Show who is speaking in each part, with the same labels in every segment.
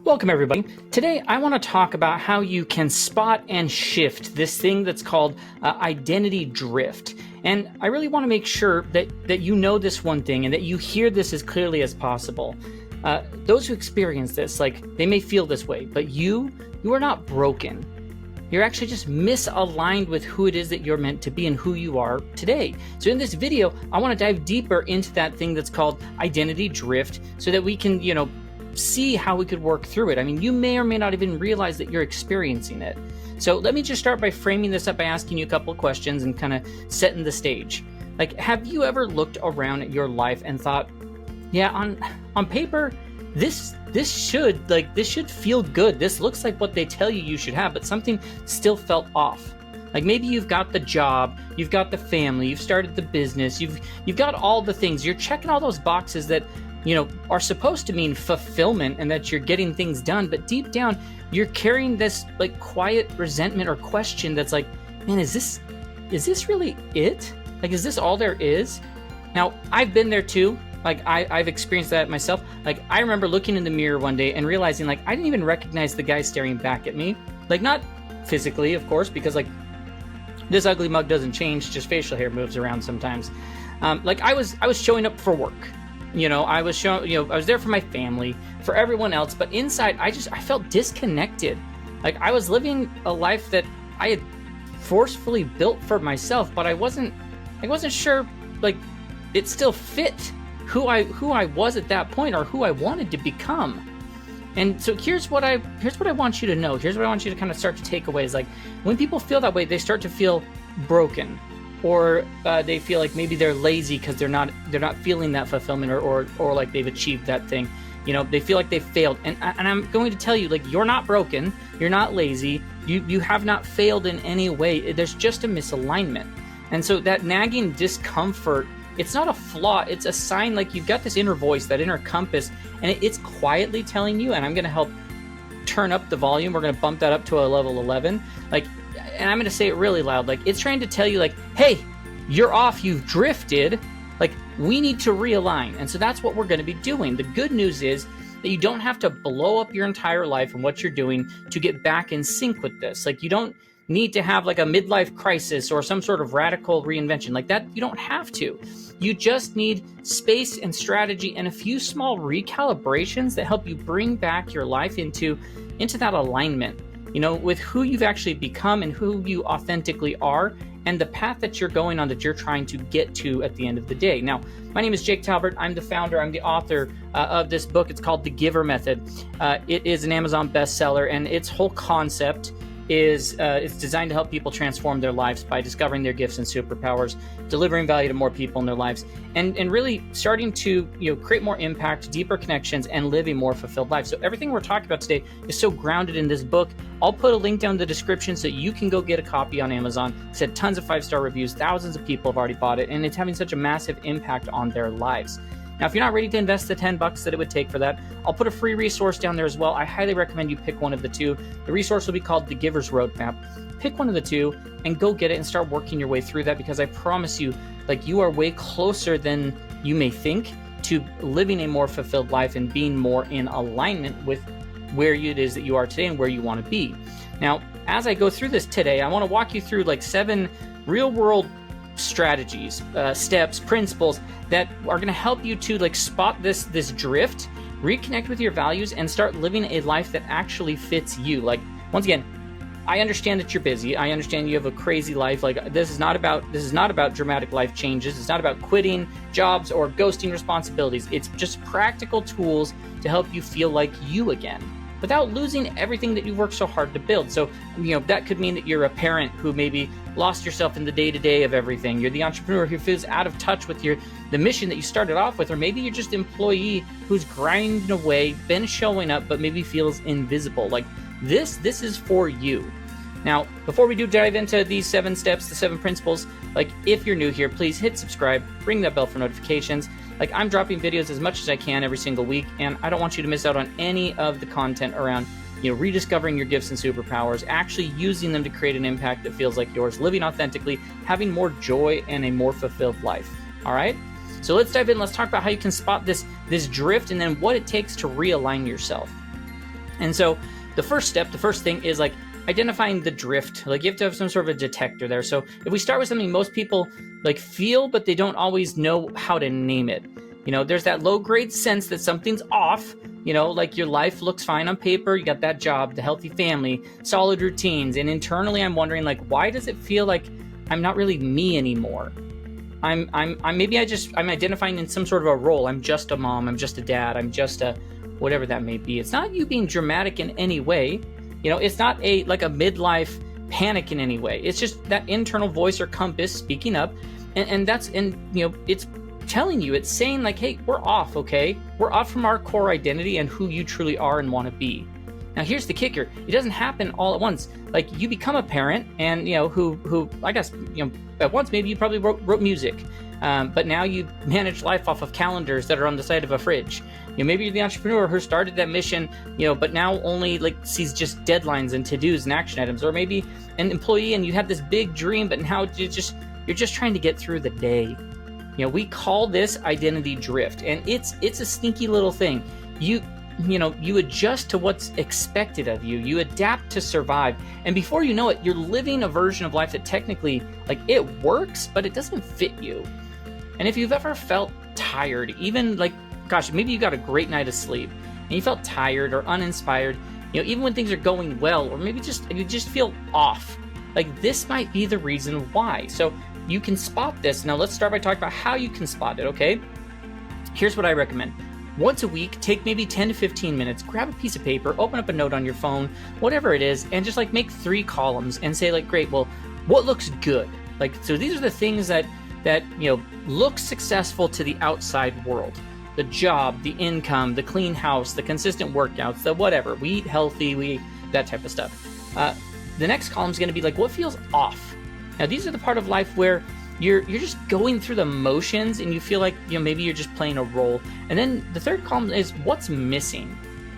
Speaker 1: Welcome everybody. Today I want to talk about how you can spot and shift this thing that's called identity drift. And I really want to make sure that you know this one thing and that you hear this as clearly as possible. Those who experience this, they may feel this way, but you are not broken. You're actually just misaligned with who it is that you're meant to be and who you are today. So in this video, I want to dive deeper into that thing that's called identity drift so that we can, see how we could work through it. I mean, you may or may not even realize that you're experiencing it. So let me just start by framing this up by asking you a couple of questions and kind of setting the stage. Have you ever looked around at your life and thought, yeah, on paper, this should feel good. This looks like what they tell you should have, but something still felt off. Maybe you've got the job, you've got the family, you've started the business, you've got all the things. You're checking all those boxes that are supposed to mean fulfillment and that you're getting things done, but deep down you're carrying this quiet resentment or question that's man, is this really it? Is this all there is? Now, I've been there too. I've experienced that myself. I remember looking in the mirror one day and realizing I didn't even recognize the guy staring back at me. Not physically, of course, because this ugly mug doesn't change, just facial hair moves around sometimes. I was showing up for work. I was there for my family, for everyone else, but inside I felt disconnected. I was living a life that I had forcefully built for myself, but I wasn't sure it still fit who I was at that point or who I wanted to become. And so here's what I want you to know. Here's what I want you to kind of start to take away is when people feel that way, they start to feel broken. Or they feel maybe they're lazy because they're not feeling that fulfillment or they've achieved that thing. They feel like they've failed. And I'm going to tell you, you're not broken, you're not lazy, you have not failed in any way. There's just a misalignment. And so that nagging discomfort, it's not a flaw, it's a sign you've got this inner voice, that inner compass, and it's quietly telling you, and I'm going to help turn up the volume. We're going to bump that up to a level 11. And I'm going to say it really loud. It's trying to tell you hey, you're off, you've drifted. We need to realign. And so that's what we're going to be doing. The good news is that you don't have to blow up your entire life and what you're doing to get back in sync with this. You don't need to have a midlife crisis or some sort of radical reinvention that. You don't have to. You just need space and strategy and a few small recalibrations that help you bring back your life into that alignment. With who you've actually become and who you authentically are and the path that you're going on that you're trying to get to at the end of the day. Now, my name is Jake Talbert. I'm the founder. I'm the author of this book. It's called The GIVER Method. It is an Amazon bestseller, and its whole concept is it's designed to help people transform their lives by discovering their gifts and superpowers, delivering value to more people in their lives, and really starting to create more impact, deeper connections, and live a more fulfilled life. So everything we're talking about today is so grounded in this book. I'll put a link down in the description so you can go get a copy on Amazon. It's had tons of 5-star reviews. Thousands of people have already bought it, and it's having such a massive impact on their lives. Now, if you're not ready to invest the $10 that it would take for that, I'll put a free resource down there as well. I highly recommend you pick one of the two. The resource will be called The Giver's Roadmap. Pick one of the two and go get it and start working your way through that, because I promise you, you are way closer than you may think to living a more fulfilled life and being more in alignment with where it is that you are today and where you want to be. Now, as I go through this today, I want to walk you through 7 real-world strategies, steps, principles that are going to help you to spot this drift, reconnect with your values, and start living a life that actually fits you. Once again, I understand that you're busy. I understand you have a crazy life. This is not about dramatic life changes. It's not about quitting jobs or ghosting responsibilities. It's just practical tools to help you feel like you again, without losing everything that you've worked so hard to build. So, that could mean that you're a parent who maybe lost yourself in the day-to-day of everything. You're the entrepreneur who feels out of touch with the mission that you started off with, or maybe you're just an employee who's grinding away, been showing up, but maybe feels invisible. This is for you. Now, before we do dive into these 7 steps, the 7 principles, if you're new here, please hit subscribe, ring that bell for notifications. I'm dropping videos as much as I can every single week, and I don't want you to miss out on any of the content around, rediscovering your gifts and superpowers, actually using them to create an impact that feels like yours, living authentically, having more joy and a more fulfilled life. All right? So let's dive in. Let's talk about how you can spot this drift and then what it takes to realign yourself. And so the first thing is like identifying the drift. Like you have to have some sort of a detector there. So if we start with something most people like feel, but they don't always know how to name it. There's that low grade sense that something's off, like your life looks fine on paper. You got that job, the healthy family, solid routines. And internally I'm wondering like, why does it feel like I'm not really me anymore? I'm identifying in some sort of a role. I'm just a mom. I'm just a dad. I'm just a whatever that may be. It's not you being dramatic in any way. It's not a midlife panic in any way. It's just that internal voice or compass speaking up. And it's telling you, it's saying like, hey, we're off, okay? We're off from our core identity and who you truly are and want to be. Now, here's the kicker. It doesn't happen all at once. Like you become a parent and, who I guess, at once, maybe you probably wrote music. But now you manage life off of calendars that are on the side of a fridge. Maybe you're the entrepreneur who started that mission, but now only like sees just deadlines and to-dos and action items. Or maybe an employee and you have this big dream, but now you're just trying to get through the day. We call this identity drift, and it's a sneaky little thing. You adjust to what's expected of you. You adapt to survive. And before you know it, you're living a version of life that technically, like, it works, but it doesn't fit you. And if you've ever felt tired, even like, gosh, maybe you got a great night of sleep and you felt tired or uninspired, even when things are going well, or maybe you just feel off, like this might be the reason why. So you can spot this. Now let's start by talking about how you can spot it, okay? Here's what I recommend. Once a week, take maybe 10 to 15 minutes, grab a piece of paper, open up a note on your phone, whatever it is, and just like make 3 columns and say like, great, well, what looks good? Like, so these are the things that look successful to the outside world. The job, the income, the clean house, the consistent workouts, the whatever. We eat healthy, that type of stuff. The next column is going to be like, what feels off? Now, these are the part of life where you're just going through the motions and you feel like, maybe you're just playing a role. And then the third column is what's missing.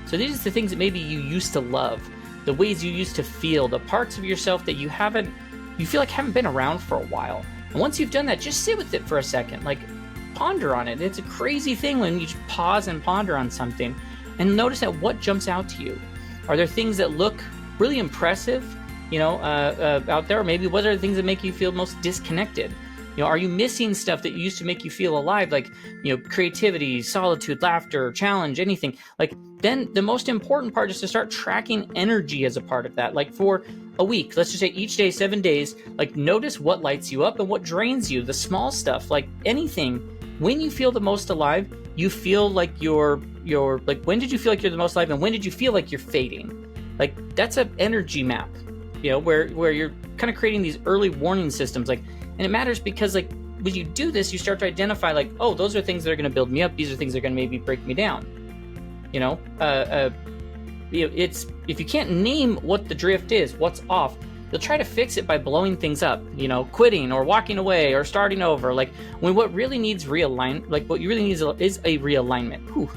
Speaker 1: So these are the things that maybe you used to love, the ways you used to feel, the parts of yourself that you feel like haven't been around for a while. And once you've done that, just sit with it for a second, like ponder on it. It's a crazy thing when you just pause and ponder on something and notice that what jumps out to you. Are there things that look really impressive, out there? Or maybe what are the things that make you feel most disconnected? Are you missing stuff that used to make you feel alive, like, creativity, solitude, laughter, challenge, anything? Like, then the most important part is to start tracking energy as a part of that. Like for a week, let's just say each day, 7 days, like notice what lights you up and what drains you, the small stuff, like anything. When you feel the most alive, you feel like you're like, when did you feel like you're the most alive and when did you feel like you're fading? Like that's an energy map, where you're kind of creating these early warning systems, like, and it matters because like when you do this, you start to identify like, oh, those are things that are going to build me up. These are things that are going to maybe break me down. It's, if you can't name what the drift is, what's off, you'll try to fix it by blowing things up, quitting or walking away or starting over. Like when what really needs what you really need is a realignment.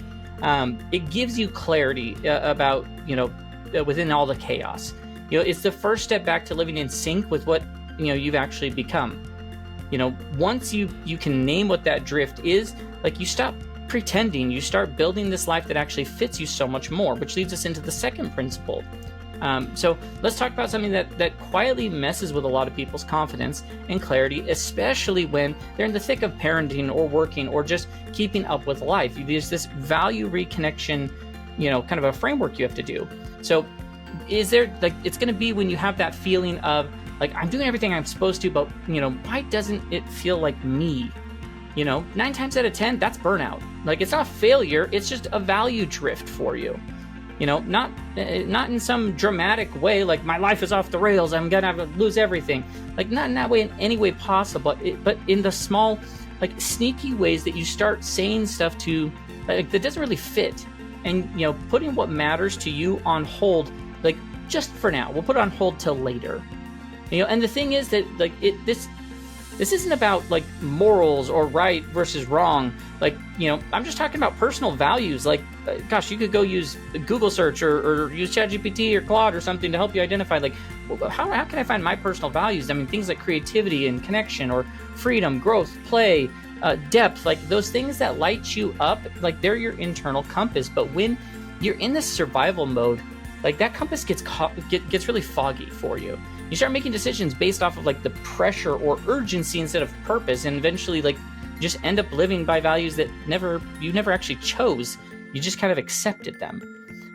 Speaker 1: It gives you clarity about, within all the chaos. It's the first step back to living in sync with what, you've actually become. Once you can name what that drift is, like you stop pretending, you start building this life that actually fits you so much more, which leads us into the second principle. So let's talk about something that quietly messes with a lot of people's confidence and clarity, especially when they're in the thick of parenting or working or just keeping up with life. There's this value reconnection, kind of a framework you have to do. So is there, like, it's going to be when you have that feeling of like, I'm doing everything I'm supposed to, but, why doesn't it feel like me? 9 times out of 10, that's burnout. Like, it's not failure. It's just a value drift for you. Not in some dramatic way, like my life is off the rails, I'm going to lose everything. Like, not in that way, in any way possible, but in the small, like, sneaky ways that you start saying stuff to, like, that doesn't really fit. And, putting what matters to you on hold, like, just for now. We'll put it on hold till later. And the thing is that, like, this isn't about, like, morals or right versus wrong. Like, I'm just talking about personal values. Like, gosh, you could go use Google search or use ChatGPT or Claude or something to help you identify, like, how can I find my personal values? I mean, things like creativity and connection or freedom, growth, play, depth, like those things that light you up, like they're your internal compass. But when you're in this survival mode, like that compass gets really foggy for you. You start making decisions based off of like the pressure or urgency instead of purpose, and eventually like you just end up living by values that you never actually chose. You just kind of accepted them.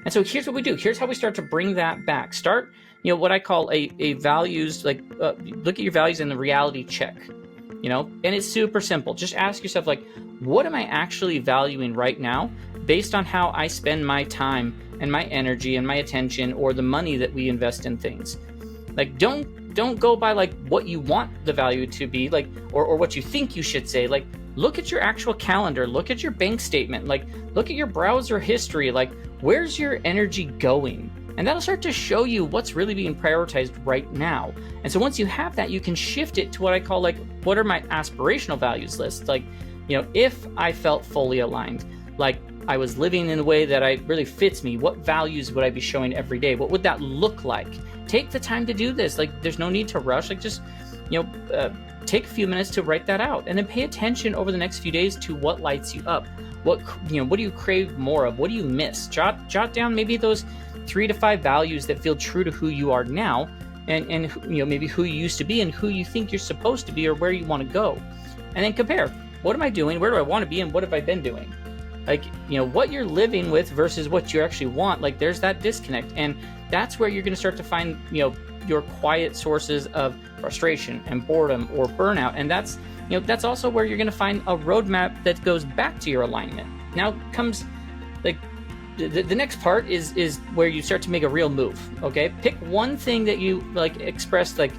Speaker 1: And so here's what we do. Here's how we start to bring that back. Start, what I call a values, like look at your values in the reality check, and it's super simple. Just ask yourself, like, what am I actually valuing right now based on how I spend my time and my energy and my attention, or the money that we invest in things. Like, don't go by like what you want the value to be, like, or what you think you should say. Like, look at your actual calendar, look at your bank statement, like look at your browser history, like where's your energy going? And that'll start to show you what's really being prioritized right now. And so once you have that, you can shift it to what I call like, what are my aspirational values list? Like, if I felt fully aligned, like I was living in a way that really fits me, what values would I be showing every day? What would that look like? Take the time to do this. Like, there's no need to rush. Like, just, take a few minutes to write that out, and then pay attention over the next few days to what lights you up. What do you crave more of? What do you miss? Jot down maybe those 3 to 5 values that feel true to who you are now, and maybe who you used to be and who you think you're supposed to be, or where you want to go. And then compare, what am I doing? Where do I want to be? And what have I been doing? Like, what you're living with versus what you actually want, like there's that disconnect. And that's where you're going to start to find, your quiet sources of frustration and boredom or burnout. And that's also where you're going to find a roadmap that goes back to your alignment. Now comes like the next part is where you start to make a real move. Okay, pick one thing that you like expressed like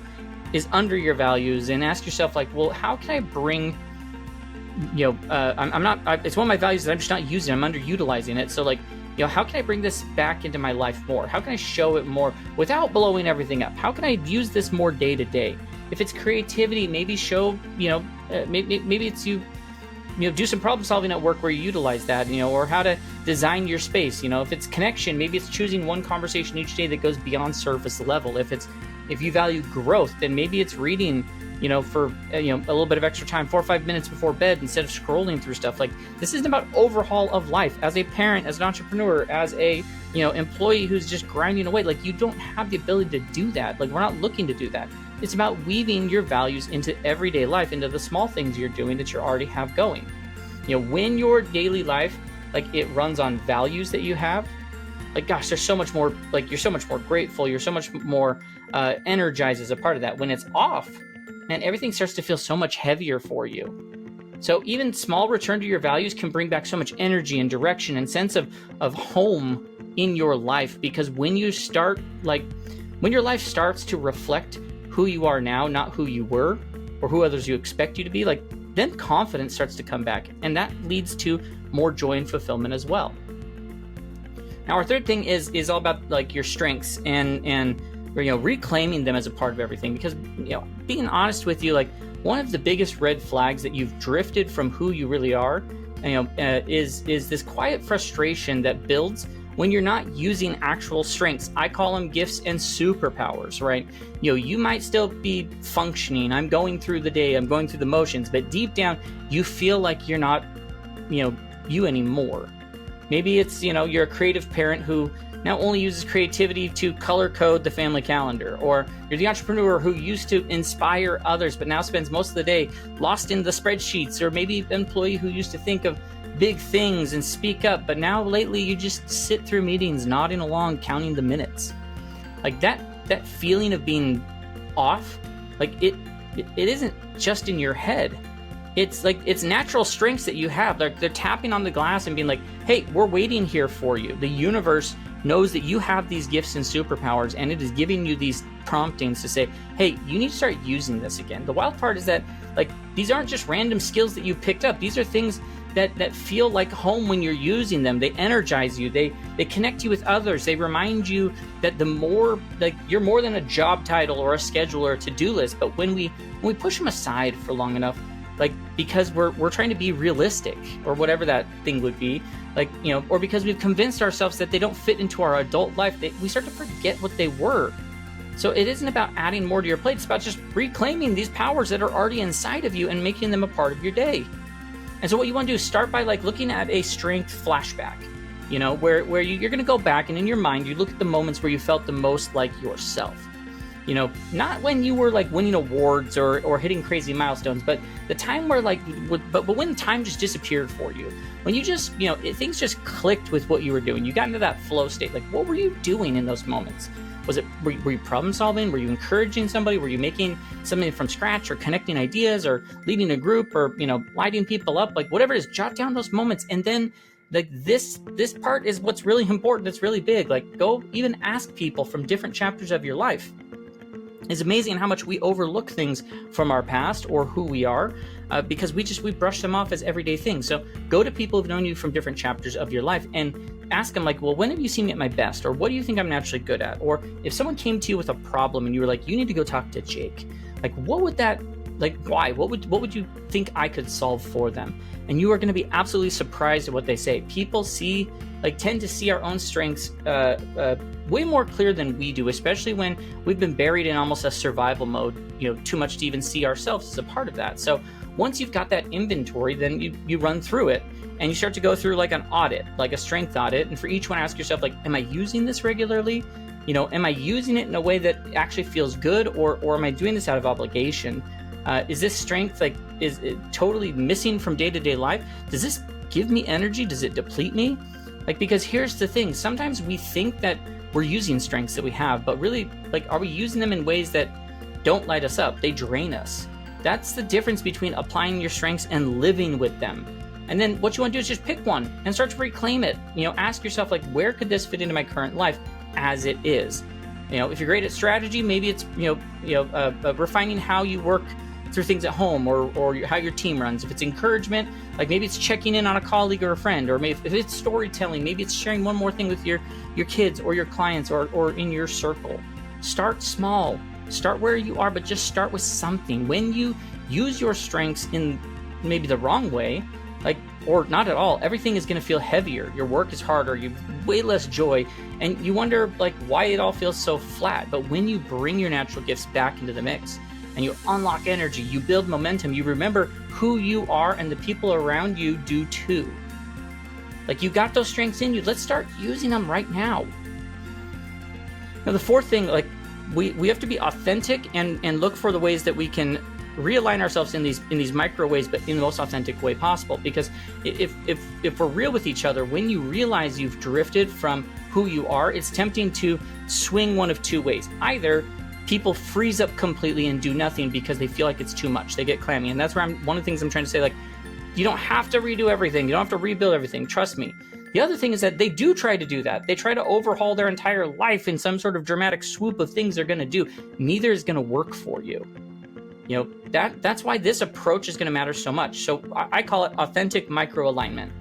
Speaker 1: is under your values, and ask yourself like, well, how can I bring, it's one of my values that I'm just not using. I'm underutilizing it. So like, how can I bring this back into my life more? How can I show it more without blowing everything up? How can I use this more day to day? If it's creativity, maybe show, maybe it's you do some problem solving at work where you utilize that, or how to design your space. If it's connection, maybe it's choosing one conversation each day that goes beyond surface level. If you value growth, then maybe it's reading, for a little bit of extra time, 4 or 5 minutes before bed, instead of scrolling through stuff. Like, this isn't about overhaul of life. As a parent, as an entrepreneur, as a employee who's just grinding away, like, you don't have the ability to do that. Like, we're not looking to do that. It's about weaving your values into everyday life, into the small things you're doing that you already have going. When your daily life, like, it runs on values that you have, like, gosh, there's so much more, like, you're so much more grateful, you're so much more energized as a part of that. When it's off, and everything starts to feel so much heavier for you. So even small return to your values can bring back so much energy and direction and sense of home in your life. Because when your life starts to reflect who you are now, not who you were or who others you expect you to be, like, then confidence starts to come back, and that leads to more joy and fulfillment as well. Now, our third thing is all about like your strengths and reclaiming them as a part of everything. Because being honest with you, like, one of the biggest red flags that you've drifted from who you really are, is this quiet frustration that builds when you're not using actual strengths. I call them gifts and superpowers, right? You might still be functioning. I'm going through the day, I'm going through the motions, but deep down, you feel like you're not, you anymore. Maybe it's, you're a creative parent who now only uses creativity to color code the family calendar, or you're the entrepreneur who used to inspire others, but now spends most of the day lost in the spreadsheets, or maybe an employee who used to think of big things and speak up, but now lately you just sit through meetings nodding along, counting the minutes. Like that feeling of being off, like it isn't just in your head. It's like, it's natural strengths that you have. They're tapping on the glass and being like, hey, we're waiting here for you. The universe knows that you have these gifts and superpowers, and it is giving you these promptings to say, hey, you need to start using this again. The wild part is that, like, these aren't just random skills that you picked up. These are things that feel like home when you're using them. They energize you. They connect you with others. They remind you that you're more than a job title or a schedule or a to-do list. But when we push them aside for long enough, like, because we're trying to be realistic, or whatever that thing would be, like, or because we've convinced ourselves that they don't fit into our adult life, we start to forget what they were. So it isn't about adding more to your plate. It's about just reclaiming these powers that are already inside of you and making them a part of your day. And so what you want to do is start by, like, looking at a strength flashback. where you're going to go back and in your mind, you look at the moments where you felt the most like yourself. Not when you were like winning awards or hitting crazy milestones, but the time where but when time just disappeared for you, when you just, things just clicked with what you were doing. You got into that flow state. Like, what were you doing in those moments? Were you problem solving? Were you encouraging somebody? Were you making something from scratch or connecting ideas or leading a group or, lighting people up? Like, whatever it is, jot down those moments. And then like this part is what's really important. It's really big. Like, go even ask people from different chapters of your life. It's amazing how much we overlook things from our past or who we are because we brush them off as everyday things. So go to people who've known you from different chapters of your life and ask them like, well, when have you seen me at my best? Or what do you think I'm naturally good at? Or if someone came to you with a problem and you were like, you need to go talk to Jake, like, what would that, like, why? What would you think I could solve for them? And you are going to be absolutely surprised at what they say. People tend to see our own strengths way more clear than we do, especially when we've been buried in almost a survival mode, too much to even see ourselves as a part of that. So once you've got that inventory, then you run through it and you start to go through like an audit, like a strength audit. And for each one, ask yourself, like, am I using this regularly? Am I using it in a way that actually feels good, or am I doing this out of obligation? Is this strength is it totally missing from day-to-day life? Does this give me energy? Does it deplete me? Because here's the thing, sometimes we think that we're using strengths that we have, but really, are we using them in ways that don't light us up? They drain us. That's the difference between applying your strengths and living with them. And then what you want to do is just pick one and start to reclaim it. Ask yourself, where could this fit into my current life as it is? If you're great at strategy, maybe it's, refining how you work through things at home or how your team runs. If it's encouragement, maybe it's checking in on a colleague or a friend, or maybe if it's storytelling, maybe it's sharing one more thing with your kids or your clients or in your circle. Start small, start where you are, but just start with something. When you use your strengths in maybe the wrong way, or not at all, everything is going to feel heavier. Your work is harder, you have way less joy, and you wonder why it all feels so flat. But when you bring your natural gifts back into the mix, and you unlock energy, you build momentum, you remember who you are, and the people around you do too. You got those strengths in you, let's start using them right now. Now the fourth thing, we have to be authentic and look for the ways that we can realign ourselves in these micro ways, but in the most authentic way possible. Because if we're real with each other, when you realize you've drifted from who you are, it's tempting to swing one of two ways. Either people freeze up completely and do nothing because they feel like it's too much. They get clammy. And that's where one of the things I'm trying to say, you don't have to redo everything. You don't have to rebuild everything. Trust me. The other thing is that they do try to do that. They try to overhaul their entire life in some sort of dramatic swoop of things they're going to do. Neither is going to work for you. That's why this approach is going to matter so much. So I call it authentic micro-alignment.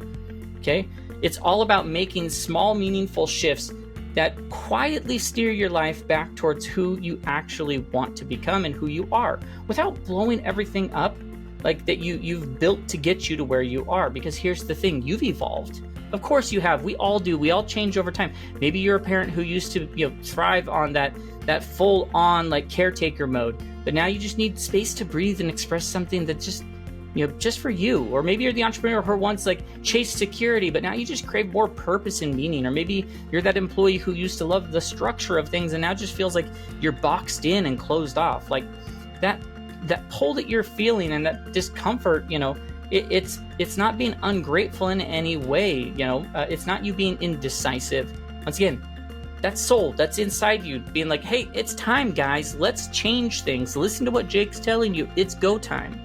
Speaker 1: Okay? It's all about making small, meaningful shifts that quietly steer your life back towards who you actually want to become and who you are, without blowing everything up that you've built to get you to where you are. Because here's the thing, you've evolved. Of course you have. We all do. We all change over time. Maybe you're a parent who used to thrive on that full on caretaker mode, but now you just need space to breathe and express something that just for you. Or maybe you're the entrepreneur who once chased security, but now you just crave more purpose and meaning. Or maybe you're that employee who used to love the structure of things and now just feels like you're boxed in and closed off. That pull that you're feeling and that discomfort, it's not being ungrateful in any way. It's not you being indecisive. Once again, that's soul, that's inside you being hey, it's time, guys, let's change things. Listen to what Jake's telling you. It's go time.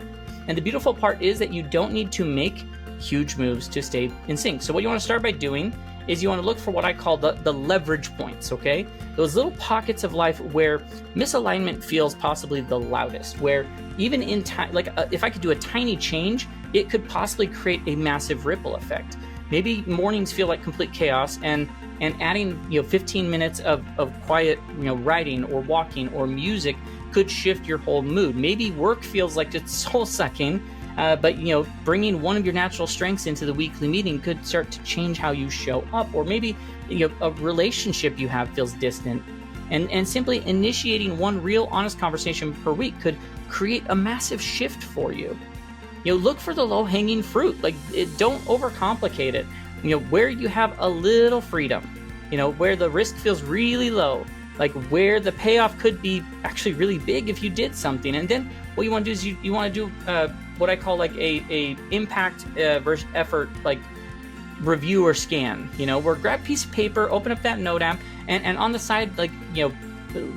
Speaker 1: And the beautiful part is that you don't need to make huge moves to stay in sync. So what you want to start by doing is you want to look for what I call the leverage points, okay? Those little pockets of life where misalignment feels possibly the loudest, where even in time, if I could do a tiny change, it could possibly create a massive ripple effect. Maybe mornings feel like complete chaos, and adding 15 minutes of quiet writing or walking or music could shift your whole mood. Maybe work feels like it's soul-sucking, but bringing one of your natural strengths into the weekly meeting could start to change how you show up. Or maybe a relationship you have feels distant, and simply initiating one real honest conversation per week could create a massive shift for you. Look for the low-hanging fruit. Don't overcomplicate it. where you have a little freedom, where the risk feels really low, like where the payoff could be actually really big if you did something. And then what you want to do is you want to do what I call like a impact versus effort, like review or scan, where grab a piece of paper, open up that note app, and on the side, like,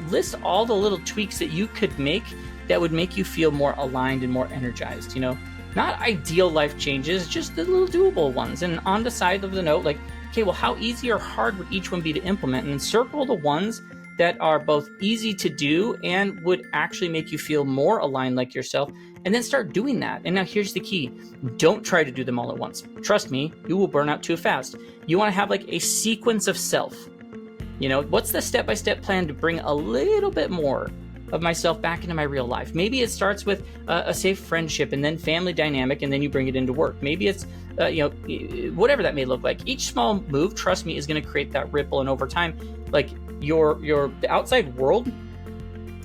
Speaker 1: list all the little tweaks that you could make that would make you feel more aligned and more energized, not ideal life changes, just the little doable ones. And on the side of the note, like, okay, well, how easy or hard would each one be to implement? And circle the ones that are both easy to do and would actually make you feel more aligned like yourself, and then start doing that. And now here's the key. Don't try to do them all at once. Trust me, you will burn out too fast. You want to have like a sequence of self. What's the step-by-step plan to bring a little bit more of myself back into my real life? Maybe it starts with a safe friendship and then family dynamic, and then you bring it into work. Maybe it's, whatever that may look like. Each small move, trust me, is going to create that ripple. And over time, like the outside world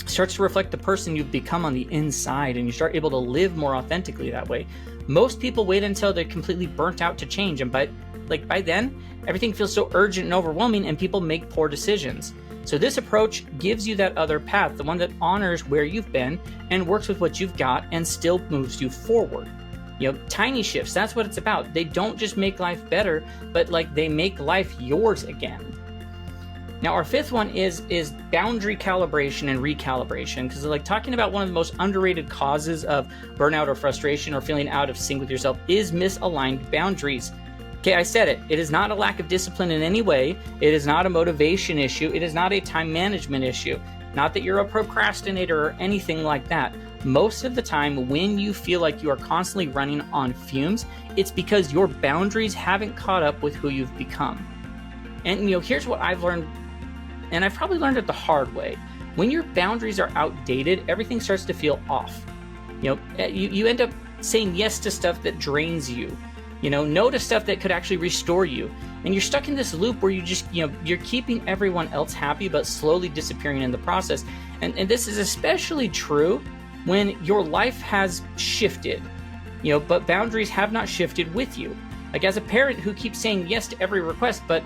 Speaker 1: starts to reflect the person you've become on the inside, and you start able to live more authentically that way. Most people wait until they're completely burnt out to change, and by then, everything feels so urgent and overwhelming, and people make poor decisions. So this approach gives you that other path, the one that honors where you've been and works with what you've got and still moves you forward. Tiny shifts, that's what it's about. They don't just make life better, but like they make life yours again. Now, our fifth one is boundary calibration and recalibration, because like talking about one of the most underrated causes of burnout or frustration or feeling out of sync with yourself is misaligned boundaries. Okay, I said it. It is not a lack of discipline in any way. It is not a motivation issue. It is not a time management issue. Not that you're a procrastinator or anything like that. Most of the time, when you feel like you are constantly running on fumes, it's because your boundaries haven't caught up with who you've become. And here's what I've learned, and I've probably learned it the hard way. When your boundaries are outdated, everything starts to feel off. You end up saying yes to stuff that drains you. No to stuff that could actually restore you. And you're stuck in this loop where you just, you're keeping everyone else happy, but slowly disappearing in the process. And this is especially true when your life has shifted, but boundaries have not shifted with you. Like as a parent who keeps saying yes to every request, but,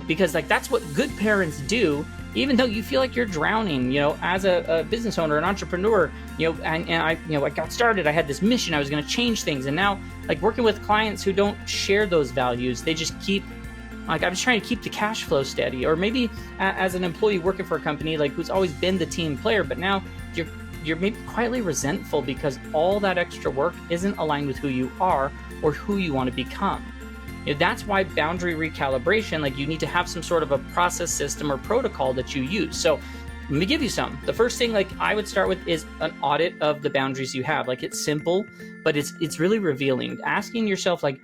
Speaker 1: because like that's what good parents do, even though you feel like you're drowning, as a business owner, an entrepreneur, and I got started, I had this mission, I was going to change things. And now like working with clients who don't share those values, they just keep, like I'm just trying to keep the cash flow steady. Or maybe as an employee working for a company, like who's always been the team player, but now you're maybe quietly resentful because all that extra work isn't aligned with who you are or who you want to become. That's why boundary recalibration, like you need to have some sort of a process system or protocol that you use. So let me give you some. The first thing like I would start with is an audit of the boundaries you have. Like it's simple, but it's really revealing. Asking yourself like,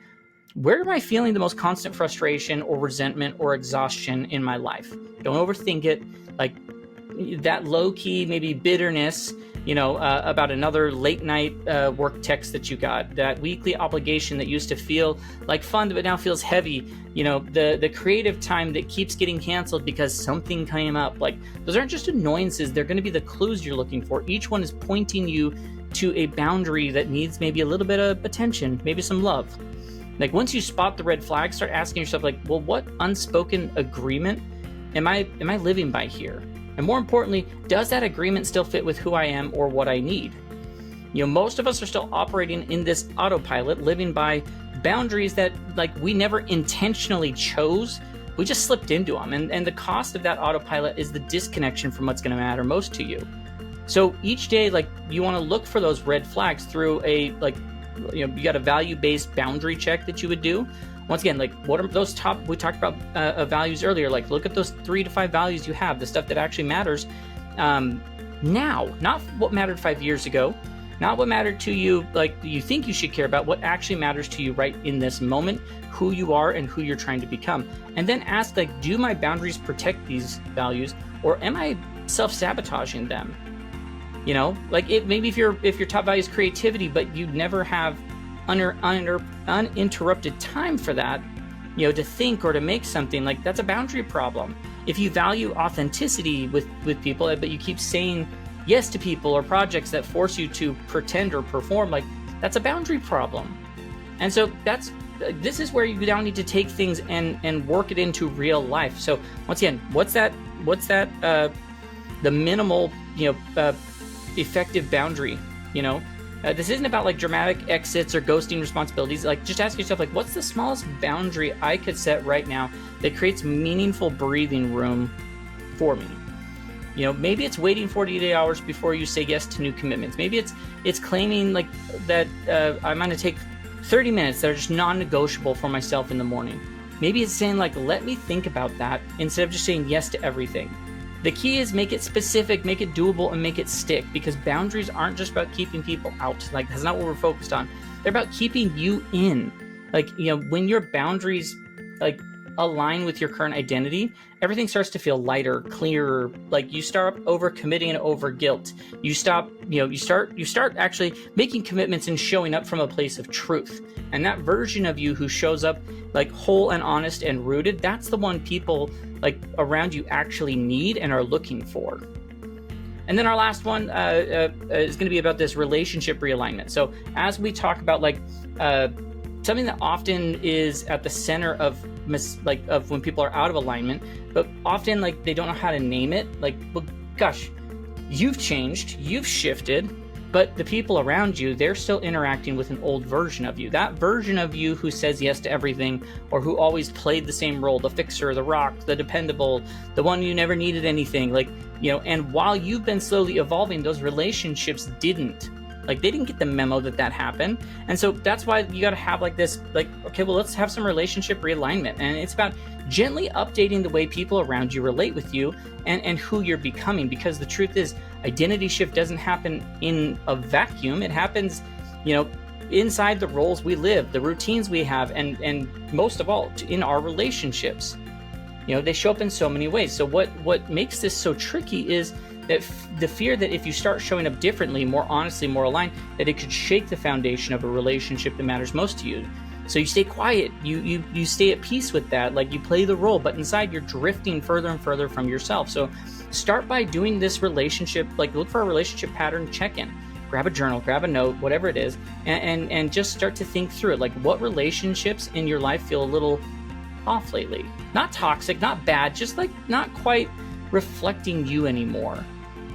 Speaker 1: where am I feeling the most constant frustration or resentment or exhaustion in my life? Don't overthink it. Like that low key, maybe bitterness, about another late night work text that you got, that weekly obligation that used to feel like fun, but now feels heavy, the creative time that keeps getting canceled because something came up. Like those aren't just annoyances. They're going to be the clues you're looking for. Each one is pointing you to a boundary that needs maybe a little bit of attention, maybe some love. Like once you spot the red flag, start asking yourself like, well, what unspoken agreement am I living by here? And more importantly, does that agreement still fit with who I am or what I need? Most of us are still operating in this autopilot, living by boundaries that like we never intentionally chose. We just slipped into them. And the cost of that autopilot is the disconnection from what's going to matter most to you. So each day, like you want to look for those red flags through you got a value-based boundary check that you would do. Once again, like what are those top, we talked about values earlier, like look at those 3 to 5 values you have, the stuff that actually matters now, not what mattered 5 years ago, not what mattered to you, like you think you should care about, what actually matters to you right in this moment, who you are and who you're trying to become. And then ask like, do my boundaries protect these values or am I self-sabotaging them? Like maybe if your top value is creativity, but you never have uninterrupted time for that, to think or to make something, like that's a boundary problem. If you value authenticity with people, but you keep saying yes to people or projects that force you to pretend or perform, like that's a boundary problem. And so that's this is where you now need to take things and work it into real life. So once again, what's that the minimal, effective boundary? This isn't about like dramatic exits or ghosting responsibilities. Like, just ask yourself, like, what's the smallest boundary I could set right now that creates meaningful breathing room for me? Maybe it's waiting 48 hours before you say yes to new commitments. Maybe it's claiming like that I'm going to take 30 minutes that are just non-negotiable for myself in the morning. Maybe it's saying like, let me think about that instead of just saying yes to everything. The key is make it specific, make it doable, and make it stick, because boundaries aren't just about keeping people out. Like, that's not what we're focused on. They're about keeping you in. Like, when your boundaries like align with your current identity, everything starts to feel lighter, clearer. Like, you start over committing and over guilt. You start actually making commitments and showing up from a place of truth. And that version of you who shows up like whole and honest and rooted, that's the one people like around you actually need and are looking for. And then our last one is going to be about this relationship realignment. So as we talk about like something that often is at the center of when people are out of alignment, but often like they don't know how to name it. Like, well, gosh, you've changed, you've shifted, but the people around you, they're still interacting with an old version of you. That version of you who says yes to everything, or who always played the same role, the fixer, the rock, the dependable, the one who never needed anything. Like, and while you've been slowly evolving, those relationships didn't. Like, they didn't get the memo that happened. And so that's why you got to have like this, like, okay, well, let's have some relationship realignment. And it's about gently updating the way people around you relate with you and who you're becoming. Because the truth is, identity shift doesn't happen in a vacuum. It happens, inside the roles we live, the routines we have, and most of all, in our relationships. They show up in so many ways. So what makes this so tricky is that the fear that if you start showing up differently, more honestly, more aligned, that it could shake the foundation of a relationship that matters most to you. So you stay quiet, you stay at peace with that, like you play the role, but inside you're drifting further and further from yourself. So start by doing this relationship, like look for a relationship pattern check-in. Grab a journal, grab a note, whatever it is, and just start to think through it. Like, what relationships in your life feel a little off lately? Not toxic, not bad, just like not quite reflecting you anymore.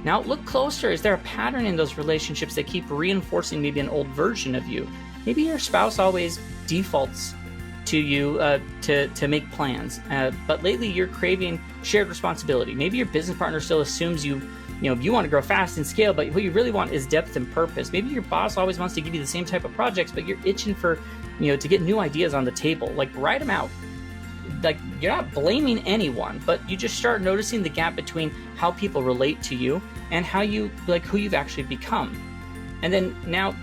Speaker 1: Now look closer. Is there a pattern in those relationships that keep reinforcing maybe an old version of you? Maybe your spouse always defaults to you to make plans, but lately you're craving shared responsibility. Maybe your business partner still assumes you want to grow fast and scale, but what you really want is depth and purpose. Maybe your boss always wants to give you the same type of projects, but you're itching for to get new ideas on the table. Like, write them out. Like, you're not blaming anyone, but you just start noticing the gap between how people relate to you and how you like who you've actually become. And then now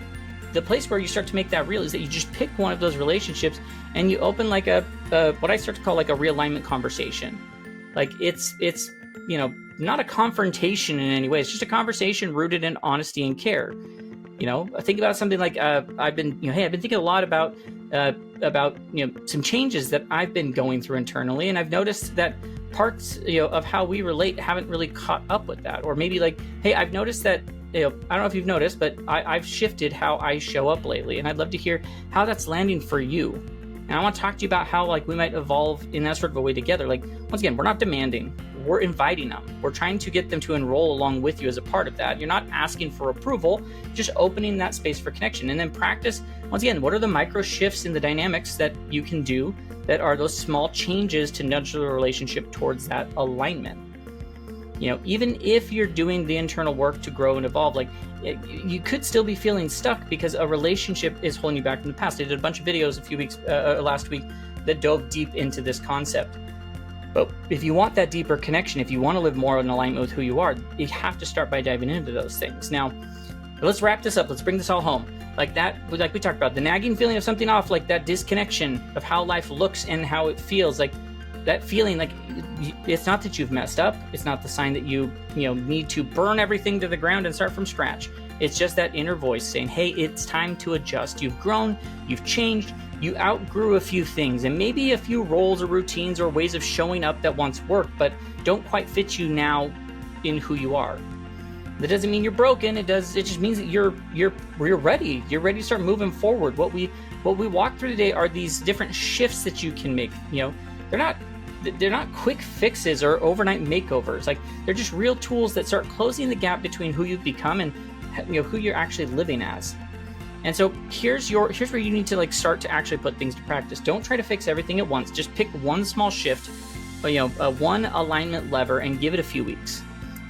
Speaker 1: the place where you start to make that real is that you just pick one of those relationships and you open like a what I start to call like a realignment conversation. Like, it's not a confrontation in any way. It's just a conversation rooted in honesty and care. Think about something like I've been thinking a lot about some changes that I've been going through internally, and I've noticed that parts of how we relate haven't really caught up with that. Or maybe like, hey, I've noticed that I don't know if you've noticed, but I've shifted how I show up lately, and I'd love to hear how that's landing for you. And I want to talk to you about how like we might evolve in that sort of a way together. Like, once again, we're not demanding, we're inviting them. We're trying to get them to enroll along with you as a part of that. You're not asking for approval, just opening that space for connection. And then practice, once again, what are the micro shifts in the dynamics that you can do that are those small changes to nudge the relationship towards that alignment. Even if you're doing the internal work to grow and evolve, like you could still be feeling stuck because a relationship is holding you back from the past. I did a bunch of videos last week that dove deep into this concept. But if you want that deeper connection, if you want to live more in alignment with who you are, you have to start by diving into those things. Now, let's wrap this up. Let's bring this all home. Like we talked about, the nagging feeling of something off, like that disconnection of how life looks and how it feels, like that feeling, like it's not that you've messed up. It's not the sign that you need to burn everything to the ground and start from scratch. It's just that inner voice saying, hey, it's time to adjust. You've grown, you've changed, you outgrew a few things, and maybe a few roles or routines or ways of showing up that once worked, but don't quite fit you now in who you are. That doesn't mean you're broken. It just means that you're ready. You're ready to start moving forward. What we what we walk through today are these different shifts that you can make. They're not quick fixes or overnight makeovers. Like, they're just real tools that start closing the gap between who you've become and who you're actually living as. And so here's where you need to like start to actually put things to practice. Don't try to fix everything at once. Just pick one small shift, one alignment lever, and give it a few weeks.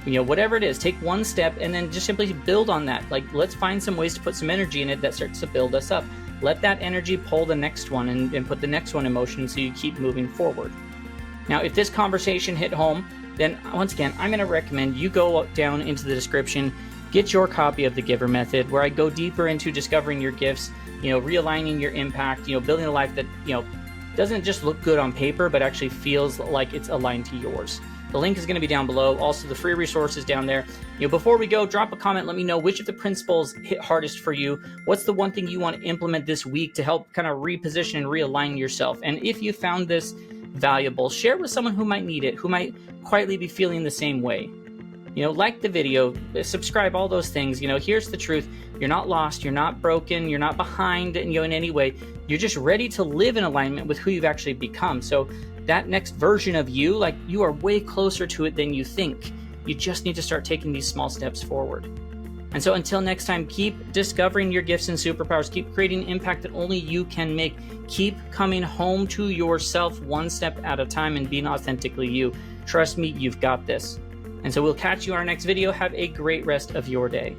Speaker 1: Whatever it is, take one step and then just simply build on that. Like, let's find some ways to put some energy in it that starts to build us up. Let that energy pull the next one and put the next one in motion so you keep moving forward. Now, if this conversation hit home, then once again, I'm going to recommend you go down into the description, get your copy of the GIVER method, where I go deeper into discovering your gifts, realigning your impact, building a life that, doesn't just look good on paper, but actually feels like it's aligned to yours. The link is going to be down below. Also, the free resources down there. Before we go, drop a comment. Let me know which of the principles hit hardest for you. What's the one thing you want to implement this week to help kind of reposition and realign yourself? And if you found this valuable, share with someone who might need it, who might quietly be feeling the same way. Like the video, subscribe, all those things. Here's the truth. You're not lost. You're not broken. You're not behind, in any way. You're just ready to live in alignment with who you've actually become. So that next version of you, like, you are way closer to it than you think. You just need to start taking these small steps forward. And so until next time, keep discovering your gifts and superpowers. Keep creating impact that only you can make. Keep coming home to yourself one step at a time and being authentically you. Trust me, you've got this. And so we'll catch you in our next video. Have a great rest of your day.